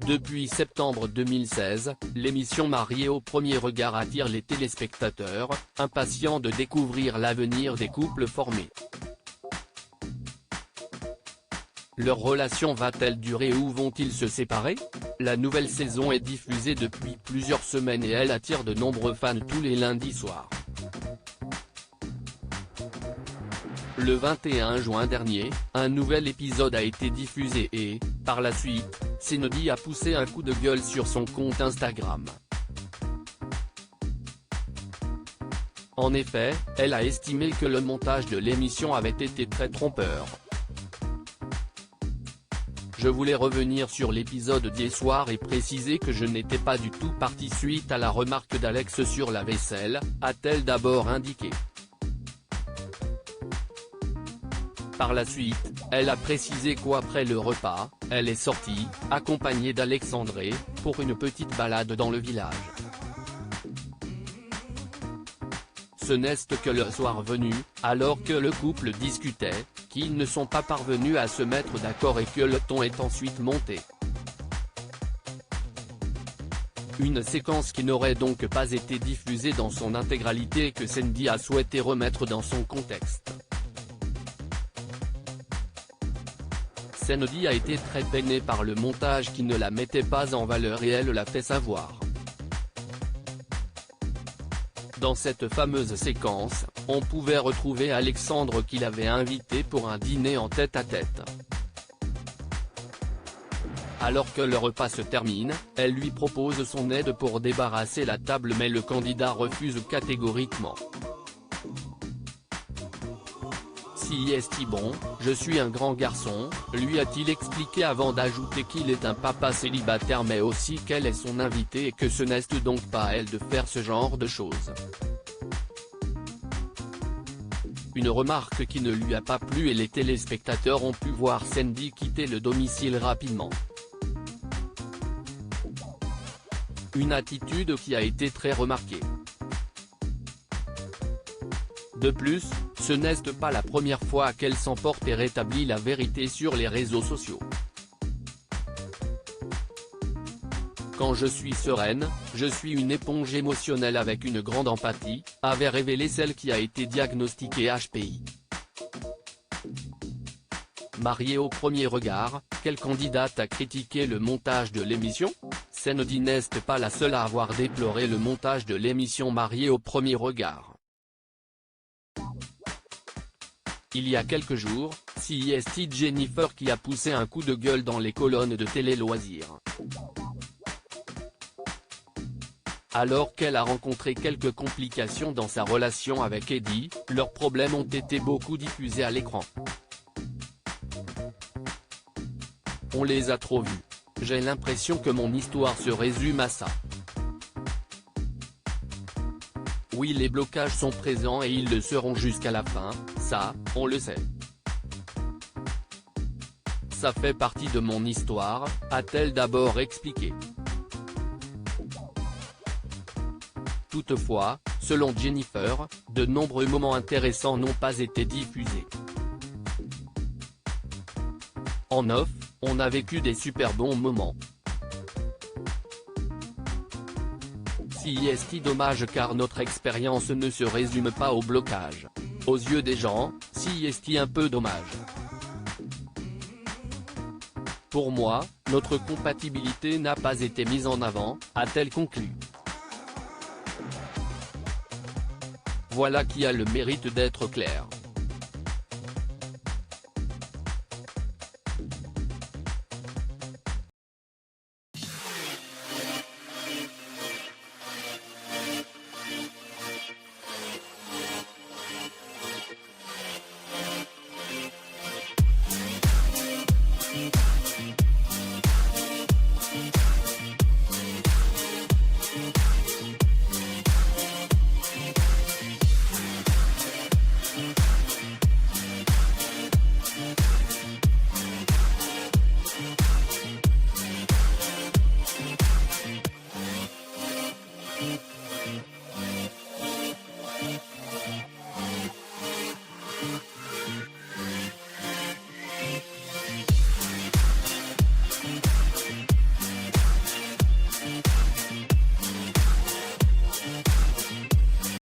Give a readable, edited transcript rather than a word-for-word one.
Depuis septembre 2016, l'émission Mariés au premier regard attire les téléspectateurs, impatients de découvrir l'avenir des couples formés. Leur relation va-t-elle durer ou vont-ils se séparer? La nouvelle saison est diffusée depuis plusieurs semaines et elle attire de nombreux fans tous les lundis soirs. Le 21 juin dernier, un nouvel épisode a été diffusé et, par la suite, Senodi a poussé un coup de gueule sur son compte Instagram. En effet, elle a estimé que le montage de l'émission avait été très trompeur. Je voulais revenir sur l'épisode d'hier soir et préciser que je n'étais pas du tout partie suite à la remarque d'Alex sur la vaisselle, a-t-elle d'abord indiqué. Par la suite, elle a précisé qu'après le repas, elle est sortie, accompagnée d'Alexandré, pour une petite balade dans le village. Ce n'est que le soir venu, alors que le couple discutait, qu'ils ne sont pas parvenus à se mettre d'accord et que le ton est ensuite monté. Une séquence qui n'aurait donc pas été diffusée dans son intégralité et que Sandy a souhaité remettre dans son contexte. Senodi a été très peinée par le montage qui ne la mettait pas en valeur et elle l'a fait savoir. Dans cette fameuse séquence, on pouvait retrouver Alexandre qui l'avait invité pour un dîner en tête-à-tête. Alors que le repas se termine, elle lui propose son aide pour débarrasser la table mais le candidat refuse catégoriquement. Si est bon, je suis un grand garçon, lui a-t-il expliqué avant d'ajouter qu'il est un papa célibataire mais aussi qu'elle est son invitée et que ce n'est donc pas à elle de faire ce genre de choses. Une remarque qui ne lui a pas plu et les téléspectateurs ont pu voir Sandy quitter le domicile rapidement. Une attitude qui a été très remarquée. De plus, ce n'est pas la première fois qu'elle s'emporte et rétablit la vérité sur les réseaux sociaux. Quand je suis sereine, je suis une éponge émotionnelle avec une grande empathie, avait révélé celle qui a été diagnostiquée HPI. Mariée au premier regard, quelle candidate a critiqué le montage de l'émission? Senodi n'est pas la seule à avoir déploré le montage de l'émission Mariée au premier regard. Il y a quelques jours, c'est Jennifer qui a poussé un coup de gueule dans les colonnes de télé-loisirs. Alors qu'elle a rencontré quelques complications dans sa relation avec Eddie, leurs problèmes ont été beaucoup diffusés à l'écran. On les a trop vus. J'ai l'impression que mon histoire se résume à ça. Oui, les blocages sont présents et ils le seront jusqu'à la fin, ça, on le sait. Ça fait partie de mon histoire, a-t-elle d'abord expliqué. Toutefois, selon Jennifer, de nombreux moments intéressants n'ont pas été diffusés. En off, on a vécu des super bons moments. C'est dommage car notre expérience ne se résume pas au blocage. Aux yeux des gens, c'est un peu dommage. Pour moi, notre compatibilité n'a pas été mise en avant, a-t-elle conclu. Voilà qui a le mérite d'être clair.